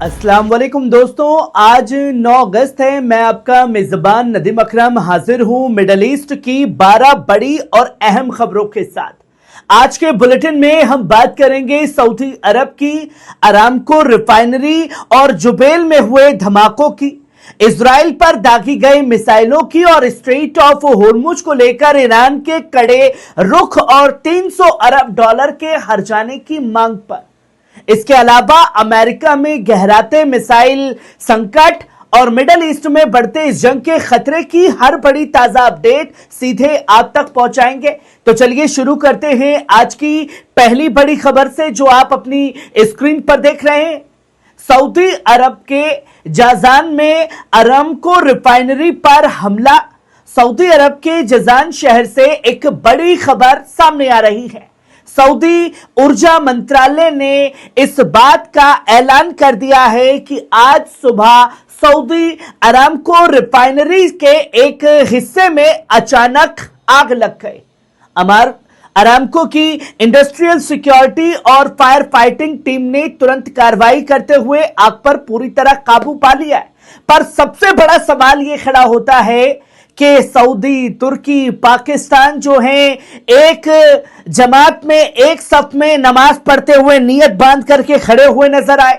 अस्सलाम वालेकुम दोस्तों, आज 9 अगस्त है। मैं आपका मेजबान नदीम अकरम हाजिर हूं मिडल ईस्ट की 12 बड़ी और अहम खबरों के साथ। आज के बुलेटिन में हम बात करेंगे सऊदी अरब की अरामको रिफाइनरी और जुबैल में हुए धमाकों की, इजराइल पर दागी गई मिसाइलों की और स्ट्रेट ऑफ होर्मुज को लेकर ईरान के कड़े रुख और 300 अरब डॉलर के हर्जाने की मांग पर। इसके अलावा अमेरिका में गहराते मिसाइल संकट और मिडल ईस्ट में बढ़ते इस जंग के खतरे की हर बड़ी ताजा अपडेट सीधे आप तक पहुंचाएंगे। तो चलिए शुरू करते हैं आज की पहली बड़ी खबर से, जो आप अपनी स्क्रीन पर देख रहे हैं। सऊदी अरब के जाजान में अरामको रिफाइनरी पर हमला। सऊदी अरब के जजान शहर से एक बड़ी खबर सामने आ रही है। सऊदी ऊर्जा मंत्रालय ने इस बात का ऐलान कर दिया है कि आज सुबह सऊदी अरामको रिफाइनरी के एक हिस्से में अचानक आग लग गई। अरामको की इंडस्ट्रियल सिक्योरिटी और फायर फाइटिंग टीम ने तुरंत कार्रवाई करते हुए आग पर पूरी तरह काबू पा लिया है। पर सबसे बड़ा सवाल यह खड़ा होता है कि सऊदी, तुर्की, पाकिस्तान जो हैं एक जमात में, एक सफ में नमाज पढ़ते हुए नियत बांध करके खड़े हुए नजर आए।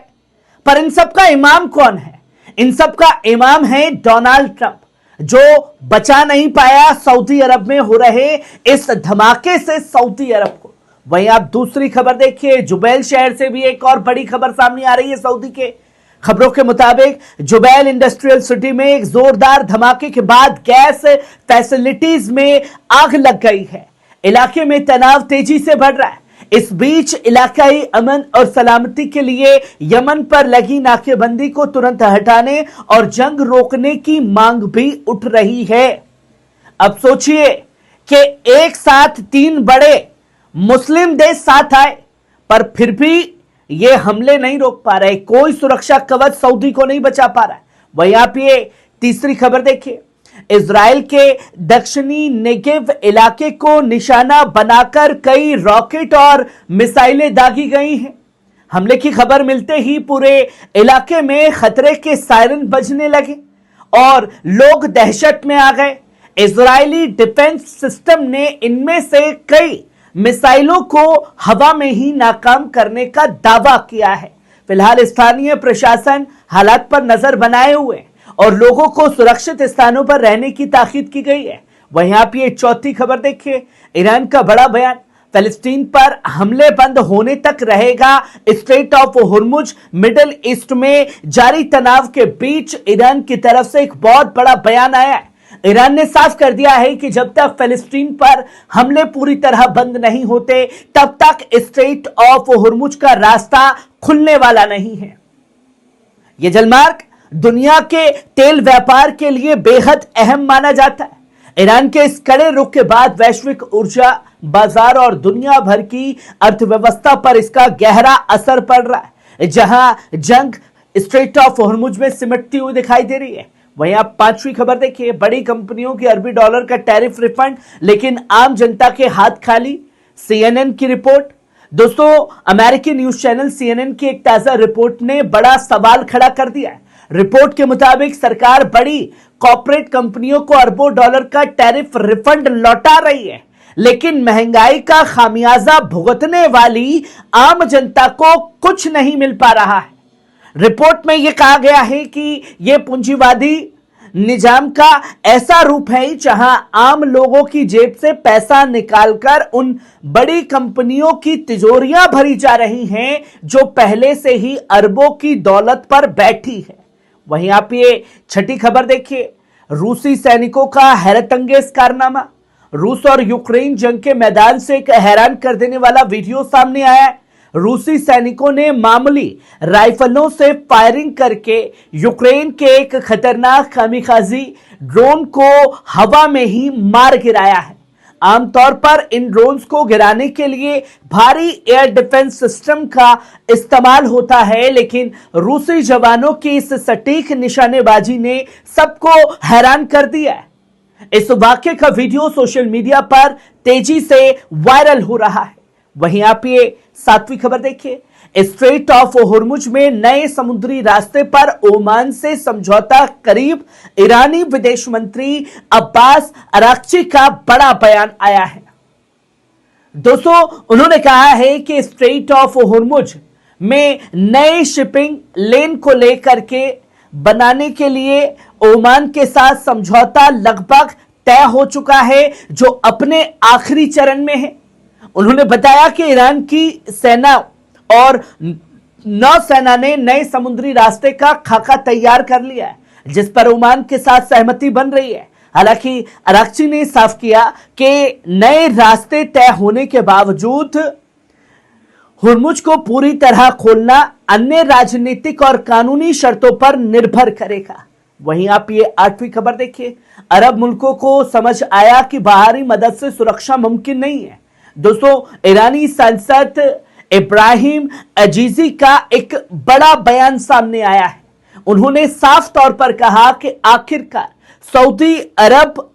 पर इन सब का इमाम कौन है? इन सब का इमाम है डोनाल्ड ट्रंप, जो बचा नहीं पाया सऊदी अरब में हो रहे इस धमाके से सऊदी अरब को। वहीं आप दूसरी खबर देखिए, जुबैल शहर से भी एक और बड़ी खबर सामने आ रही है। सऊदी के खबरों के मुताबिक जुबैल इंडस्ट्रियल सिटी में एक जोरदार धमाके के बाद गैस फैसिलिटीज में आग लग गई है। इलाके में तनाव तेजी से बढ़ रहा है। इस बीच इलाकाई अमन और सलामती के लिए यमन पर लगी नाकेबंदी को तुरंत हटाने और जंग रोकने की मांग भी उठ रही है। अब सोचिए कि एक साथ 3 बड़े मुस्लिम देश साथ आए, पर फिर भी ये हमले नहीं रोक पा रहे। कोई सुरक्षा कवच सऊदी को नहीं बचा पा रहा है। वहीं आप ये तीसरी खबर देखिए, इजराइल के दक्षिणी नेगेव इलाके को निशाना बनाकर कई रॉकेट और मिसाइलें दागी गई हैं। हमले की खबर मिलते ही पूरे इलाके में खतरे के सायरन बजने लगे और लोग दहशत में आ गए। इजरायली डिफेंस सिस्टम ने इनमें से कई मिसाइलों को हवा में ही नाकाम करने का दावा किया है। फिलहाल स्थानीय प्रशासन हालात पर नजर बनाए हुए और लोगों को सुरक्षित स्थानों पर रहने की ताकीद की गई है। वहीं आप ये चौथी खबर देखिए, ईरान का बड़ा बयान, फिलिस्तीन पर हमले बंद होने तक रहेगा straight of Hormuz. Middle east में जारी तनाव के बीच ईरान की तरफ से एक बहुत बड़ा बयान आया है। ईरान ने साफ कर दिया है कि जब तक फिलिस्तीन पर हमले पूरी तरह बंद नहीं होते, तब तक स्ट्रेट ऑफ होर्मुज का रास्ता खुलने वाला नहीं है। यह जलमार्ग दुनिया के तेल व्यापार के लिए बेहद अहम माना जाता है। ईरान के इस कड़े रुख के बाद वैश्विक ऊर्जा बाजार और दुनिया भर की अर्थव्यवस्था पर इसका गहरा असर पड़ रहा है। जहां जंग स्ट्रेट ऑफ होर्मुज में सिमटती हुई दिखाई दे रही है। वहीं आप पांचवी खबर देखिए, बड़ी कंपनियों की अरबी डॉलर का टैरिफ रिफंड, लेकिन आम जनता के हाथ खाली। CNN की रिपोर्ट। दोस्तों, अमेरिकी न्यूज चैनल CNN की एक ताजा रिपोर्ट ने बड़ा सवाल खड़ा कर दिया है। रिपोर्ट के मुताबिक सरकार बड़ी कॉर्पोरेट कंपनियों को अरबों डॉलर का टैरिफ रिफंड लौटा रही है, लेकिन महंगाई का खामियाजा भुगतने वाली आम जनता को कुछ नहीं मिल पा रहा है। रिपोर्ट में यह कहा गया है कि यह पूंजीवादी निजाम का ऐसा रूप है जहां आम लोगों की जेब से पैसा निकालकर उन बड़ी कंपनियों की तिजोरियां भरी जा रही हैं जो पहले से ही अरबों की दौलत पर बैठी है। वहीं आप ये छठी खबर देखिए, रूसी सैनिकों का हैरतअंगेज कारनामा। रूस और यूक्रेन जंग के मैदान से एक हैरान कर देने वाला वीडियो सामने आया है। रूसी सैनिकों ने मामूली राइफलों से फायरिंग करके यूक्रेन के एक खतरनाक कामिकाजी ड्रोन को हवा में ही मार गिराया है। आमतौर पर इन ड्रोन्स को गिराने के लिए भारी एयर डिफेंस सिस्टम का इस्तेमाल होता है, लेकिन रूसी जवानों की इस सटीक निशानेबाजी ने सबको हैरान कर दिया है। इस वाकये का वीडियो सोशल मीडिया पर तेजी से वायरल हो रहा है। वहीं आप ये 7वीं खबर देखिए, स्ट्रेट ऑफ होर्मुज में नए समुद्री रास्ते पर ओमान से समझौता करीब। ईरानी विदेश मंत्री अब्बास अराक्ची का बड़ा बयान आया है। दोस्तों, उन्होंने कहा है कि स्ट्रेट ऑफ होर्मुज में नए शिपिंग लेन को लेकर के बनाने के लिए ओमान के साथ समझौता लगभग तय हो चुका है, जो अपने आखिरी चरण में है। उन्होंने बताया कि ईरान की सेना और नौसेना ने नए समुद्री रास्ते का खाका तैयार कर लिया है, जिस पर ओमान के साथ सहमति बन रही है। हालांकि अराक्ची ने साफ किया कि नए रास्ते तय होने के बावजूद हुर्मुज को पूरी तरह खोलना अन्य राजनीतिक और कानूनी शर्तों पर निर्भर करेगा। वहीं आप ये 8वीं खबर देखिए, अरब मुल्कों को समझ आया कि बाहरी मदद से सुरक्षा मुमकिन नहीं है। दोस्तों, ईरानी सांसद इब्राहिम अजीजी का एक बड़ा बयान सामने आया है। उन्होंने साफ तौर पर कहा कि आखिरकार सऊदी अरब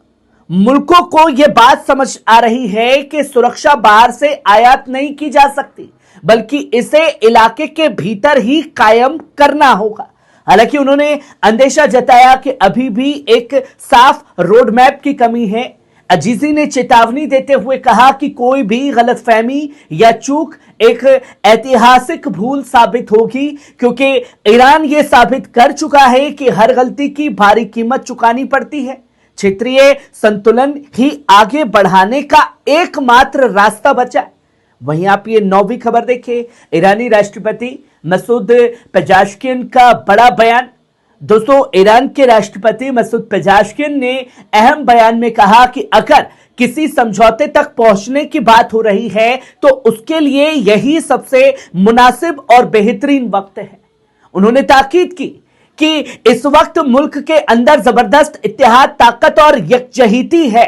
मुल्कों को यह बात समझ आ रही है कि सुरक्षा बाहर से आयात नहीं की जा सकती, बल्कि इसे इलाके के भीतर ही कायम करना होगा। हालांकि उन्होंने अंदेशा जताया कि अभी भी एक साफ रोड मैप की कमी है। अजीजी ने चेतावनी देते हुए कहा कि कोई भी गलतफहमी या चूक एक ऐतिहासिक भूल साबित होगी, क्योंकि ईरान यह साबित कर चुका है कि हर गलती की भारी कीमत चुकानी पड़ती है। क्षेत्रीय संतुलन ही आगे बढ़ाने का एकमात्र रास्ता बचा है। वहीं आप ये 9वीं खबर देखिए, ईरानी राष्ट्रपति मसूद पेजेश्कियान का बड़ा बयान। दोस्तों, ईरान के राष्ट्रपति मसूद पेजेश्कियान ने अहम बयान में कहा कि अगर किसी समझौते तक पहुंचने की बात हो रही है तो उसके लिए यही सबसे मुनासिब और बेहतरीन वक्त है। उन्होंने ताकीद की कि इस वक्त मुल्क के अंदर जबरदस्त इत्तेहाद, ताकत और यकजहती है।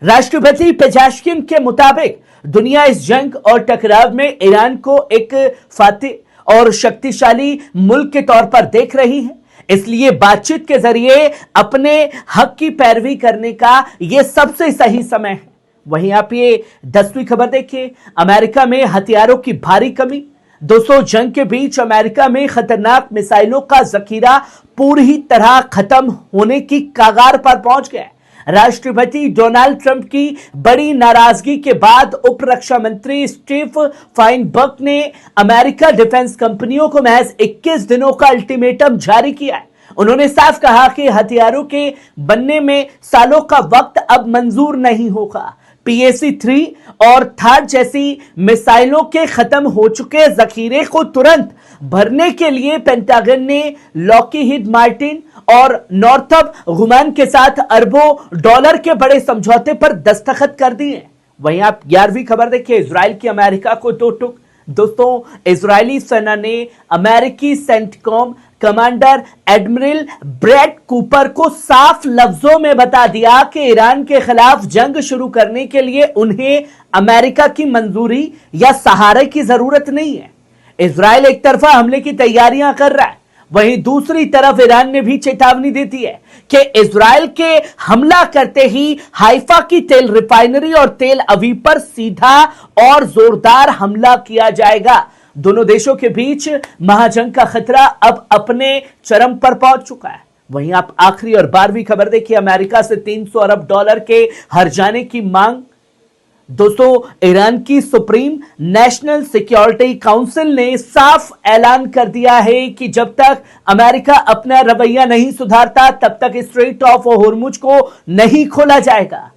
राष्ट्रपति पेजेश्कियान के मुताबिक दुनिया इस जंग और टकराव में ईरान को एक फातिह और शक्तिशाली मुल्क के तौर पर देख रही है, इसलिए बातचीत के जरिए अपने हक की पैरवी करने का यह सबसे सही समय है। वहीं आप ये 10वीं खबर देखिए, अमेरिका में हथियारों की भारी कमी। दोस्तों, जंग के बीच अमेरिका में खतरनाक मिसाइलों का जखीरा पूरी तरह खत्म होने की कगार पर पहुंच गया है। राष्ट्रपति डोनाल्ड ट्रंप की बड़ी नाराजगी के बाद उप रक्षा मंत्री स्टीव फाइनबर्ग ने अमेरिका डिफेंस कंपनियों को महज 21 दिनों का अल्टीमेटम जारी किया है। उन्होंने साफ कहा कि हथियारों के बनने में सालों का वक्त अब मंजूर नहीं होगा। PAC-3 और थार जैसी मिसाइलों के खत्म हो चुके जखीरे को तुरंत भरने के लिए पेंटागन ने लॉकहीड मार्टिन और नॉर्थप गुमान के साथ अरबों डॉलर के बड़े समझौते पर दस्तखत कर दिए। वहीं आप 11वीं खबर देखिए, इजराइल की अमेरिका को दो टुक। दोस्तों, इजरायली सेना ने अमेरिकी CENTCOM commander admiral Brad Cooper को साफ लफ्जों में बता दिया कि ईरान के खिलाफ जंग शुरू करने के लिए उन्हें अमेरिका की मंजूरी या सहारे की जरूरत नहीं है। इजराइल एक तरफा हमले की तैयारियां कर रहा है, वहीं दूसरी तरफ ईरान ने भी चेतावनी दी थी है कि इजराइल के हमला करते ही हाइफा की तेल रिफाइनरी और तेल अवीव पर सीधा और जोरदार हमला किया जाएगा। दोनों देशों के बीच महाजंग का खतरा अब अपने चरम पर पहुंच चुका है। वहीं आप आखिरी और 12वीं खबर देखिए, अमेरिका से 300 अरब डॉलर के हर्जाने की मांग। दोस्तों, ईरान की सुप्रीम नेशनल सिक्योरिटी काउंसिल ने साफ ऐलान कर दिया है कि जब तक अमेरिका अपना रवैया नहीं सुधारता तब तक स्ट्रेट ऑफ होर्मुज को नहीं खोला जाएगा।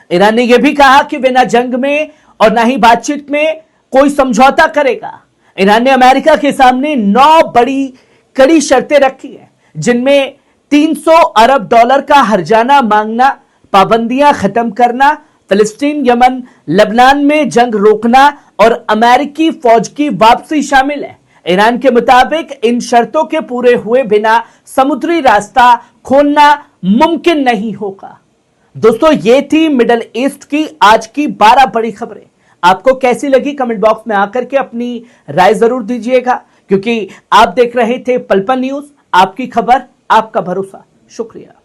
ईरान ने यह भी कहा कि वे न जंग में और न ही बातचीत में कोई समझौता करेगा। ईरान ने अमेरिका के सामने 9 बड़ी कड़ी शर्तें रखी है, जिनमें 300 अरब डॉलर का हर्जाना मांगना, पाबंदियां खत्म करना, फिलिस्तीन, यमन, लेबनान में जंग रोकना और अमेरिकी फौज की वापसी शामिल है। ईरान के मुताबिक इन शर्तों के पूरे हुए बिना समुद्री रास्ता खोलना मुमकिन नहीं होगा। दोस्तों, ये थी मिडल ईस्ट की आज की 12 बड़ी खबरें। आपको कैसी लगी कमेंट बॉक्स में आकर के अपनी राय जरूर दीजिएगा, क्योंकि आप देख रहे थे पल पल न्यूज, आपकी खबर आपका भरोसा। शुक्रिया।